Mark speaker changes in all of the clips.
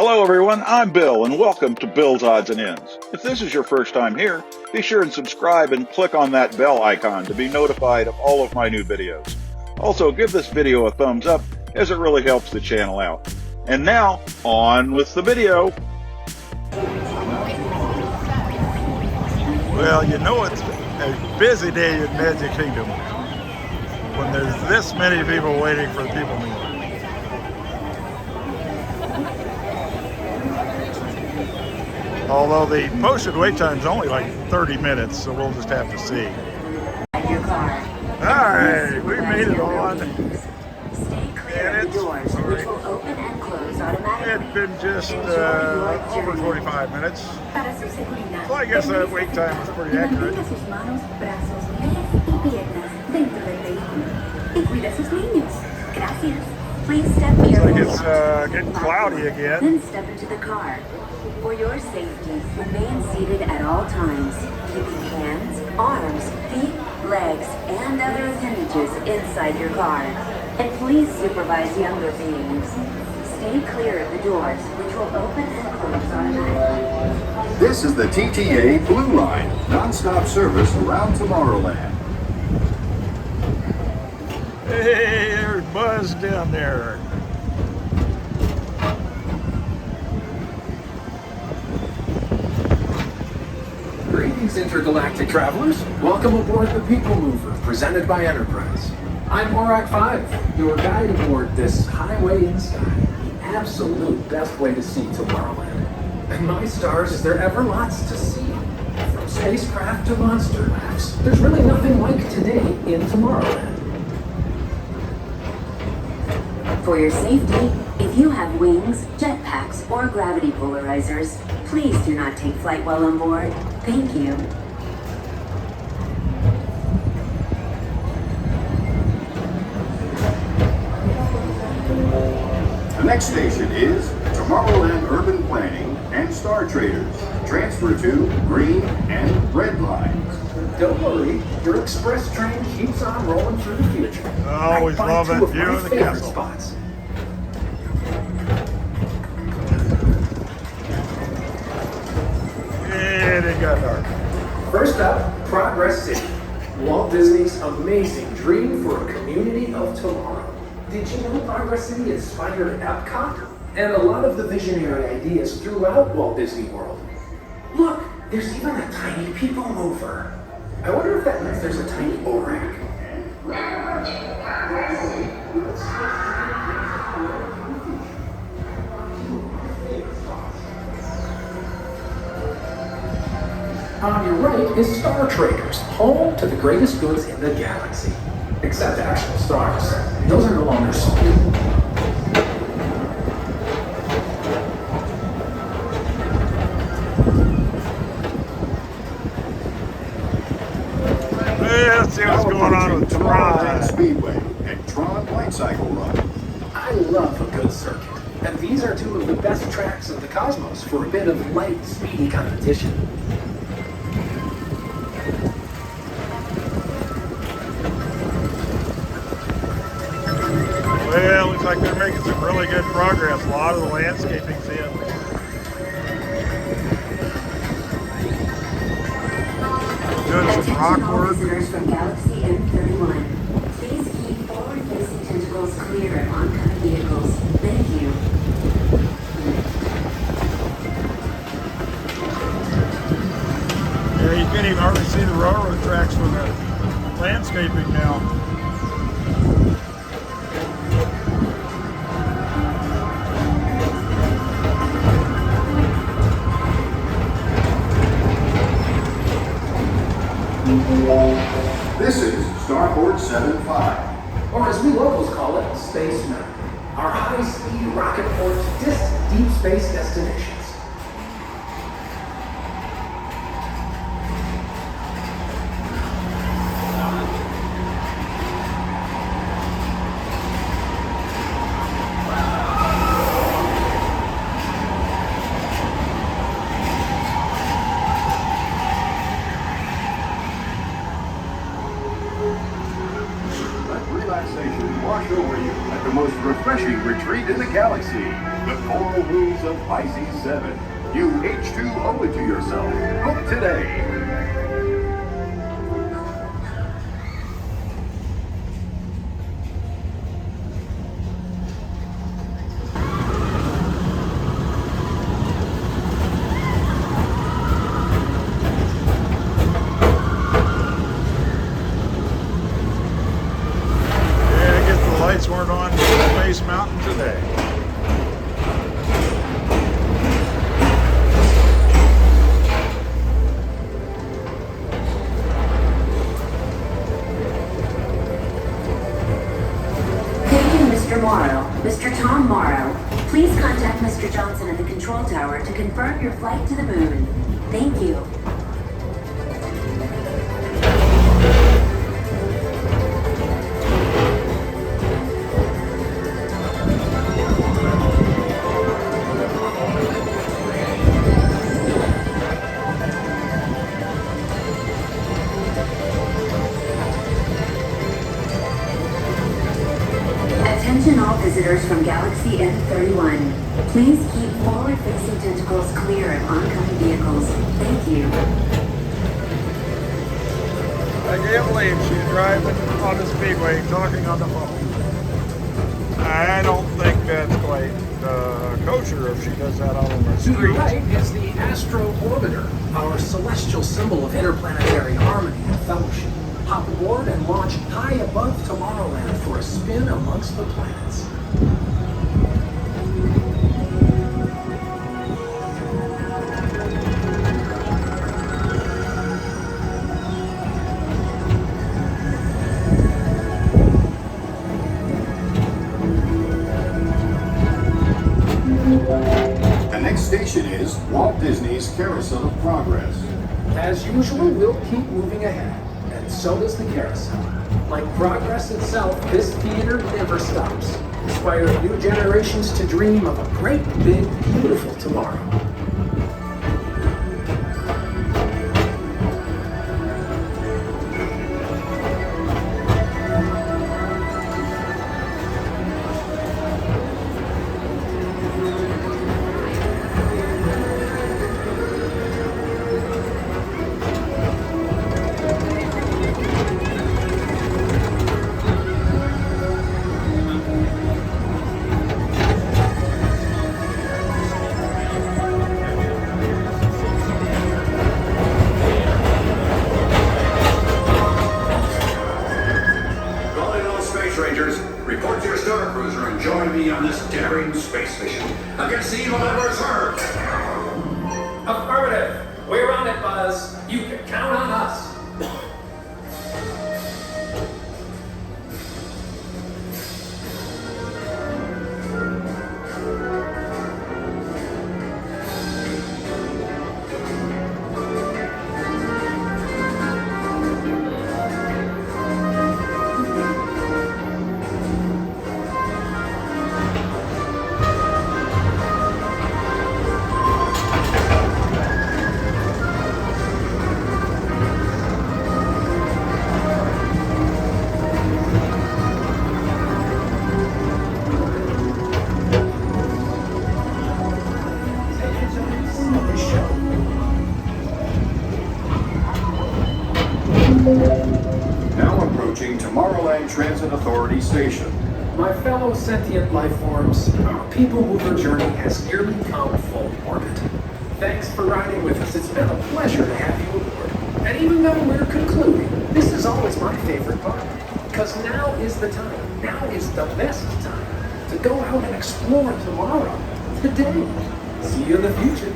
Speaker 1: Hello everyone, I'm Bill and welcome to Bill's Odds and Ends. If this is your first time here, be sure and subscribe and click on that bell icon to be notified of all of my new videos. Also, give this video a thumbs up as it really helps the channel out. And now, on with the video.
Speaker 2: Well, you know it's a busy day in Magic Kingdom when there's this many people waiting for the PeopleMover. Although the posted wait time is only like 30 minutes, so we'll just have to see. Alright, we made it on. And it's been just over 45 minutes. So I guess that wait time was pretty accurate. Looks like it's getting cloudy again.
Speaker 3: Then step into the car. For your safety, remain seated at all times, keeping hands, arms, feet, legs, and other appendages inside your car. And please supervise younger beings. Stay clear of the doors, which will open and close automatically.
Speaker 4: This is the TTA Blue Line, non-stop service around Tomorrowland.
Speaker 2: Hey, there's Buzz down there.
Speaker 5: Greetings, intergalactic travelers. Welcome aboard the PeopleMover, presented by Enterprise. I'm Morak 5, your guide aboard this highway in sky, the absolute best way to see Tomorrowland. And my stars, is there ever lots to see? From spacecraft to monster labs, there's really nothing like today in Tomorrowland.
Speaker 3: For your safety, if you have wings, jetpacks, or gravity polarizers, please do not take flight while on board. Thank you.
Speaker 4: The next station is Tomorrowland Urban Planning and Star Traders. Transfer to green and red lines.
Speaker 5: Don't worry, your express train keeps on rolling through the future.
Speaker 2: I always love that view of the castle.
Speaker 5: Spots.
Speaker 2: And it got dark.
Speaker 5: First up, Progress City. Walt Disney's amazing dream for a community of tomorrow. Did you know Progress City inspired Epcot? And a lot of the visionary ideas throughout Walt Disney World. Look, there's even a tiny PeopleMover. I wonder if that means there's a tiny ORAC. On your right is Star Traders, home to the greatest goods in the galaxy. Except actual stars. Those are no longer sold.
Speaker 2: Let's see what's going on with
Speaker 4: Tomorrowland
Speaker 2: Tron.
Speaker 4: Speedway and Tron Light Cycle Run.
Speaker 5: I love a good circuit. And these are two of the best tracks in the cosmos for a bit of light, speedy competition.
Speaker 2: Well, looks like they're making some really good progress. A lot of the landscaping's in. Doing some rock work.
Speaker 3: Visitors from Galaxy M31. Please keep forward-facing tentacles clear of oncoming vehicles. Thank you.
Speaker 2: Yeah, you can't even hardly see the railroad tracks from the landscaping now.
Speaker 4: This is Starport 75.
Speaker 5: Or as we locals call it, Space Mountain. Our high-speed rocket port to distant deep space destinations.
Speaker 4: Relaxation wash over you at the most refreshing retreat in the galaxy, the Coral rules of Pisces 7. You H2 owe it to yourself. Book today.
Speaker 2: Lights weren't on Space Mountain today.
Speaker 3: Thank you, Mr. Morrow. Mr. Tom Morrow, please contact Mr. Johnson at the control tower to confirm your flight to the moon. Thank you. Attention all visitors from Galaxy N31. Please keep forward-facing tentacles clear of oncoming vehicles. Thank you.
Speaker 2: I can't believe she's driving on the speedway talking on the phone. I don't think that's quite kosher if she does that out on the
Speaker 5: To your
Speaker 2: street.
Speaker 5: right is the Astro Orbiter, our celestial symbol of interplanetary harmony and fellowship. Hop aboard and launch high above Tomorrowland for a spin amongst the planets.
Speaker 4: The next station is Walt Disney's Carousel of Progress.
Speaker 5: As usual, we'll keep moving ahead, and so does the carousel. Like progress itself, this theater never stops, inspiring new generations to dream of a great, big, beautiful tomorrow.
Speaker 4: Calling all space rangers, report to your star cruiser and join me on this daring space mission against the evil adversary.
Speaker 5: Affirmative. We're on it, Buzz. You can count on us.
Speaker 4: Now approaching Tomorrowland Transit Authority Station.
Speaker 5: My fellow sentient life forms, our PeopleMover journey has nearly come full orbit. Thanks for riding with us. It's been a pleasure to have you aboard. And even though we're concluding, this is always my favorite part. Because now is the time, now is the best time to go out and explore tomorrow, today. See you in the future.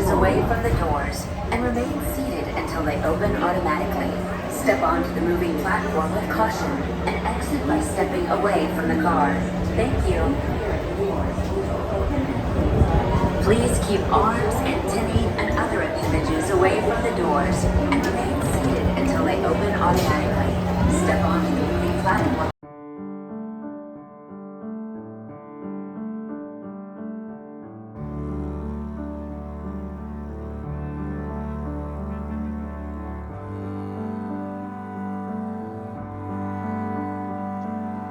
Speaker 3: appendages away from the doors and remain seated until they open automatically. Step onto the moving platform with caution and exit by stepping away from the car. Thank you. Please keep arms, antennae, and other appendages away from the doors and remain seated until they open automatically. Step onto the moving platform.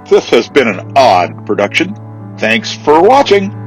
Speaker 1: This has been an odd production. Thanks for watching.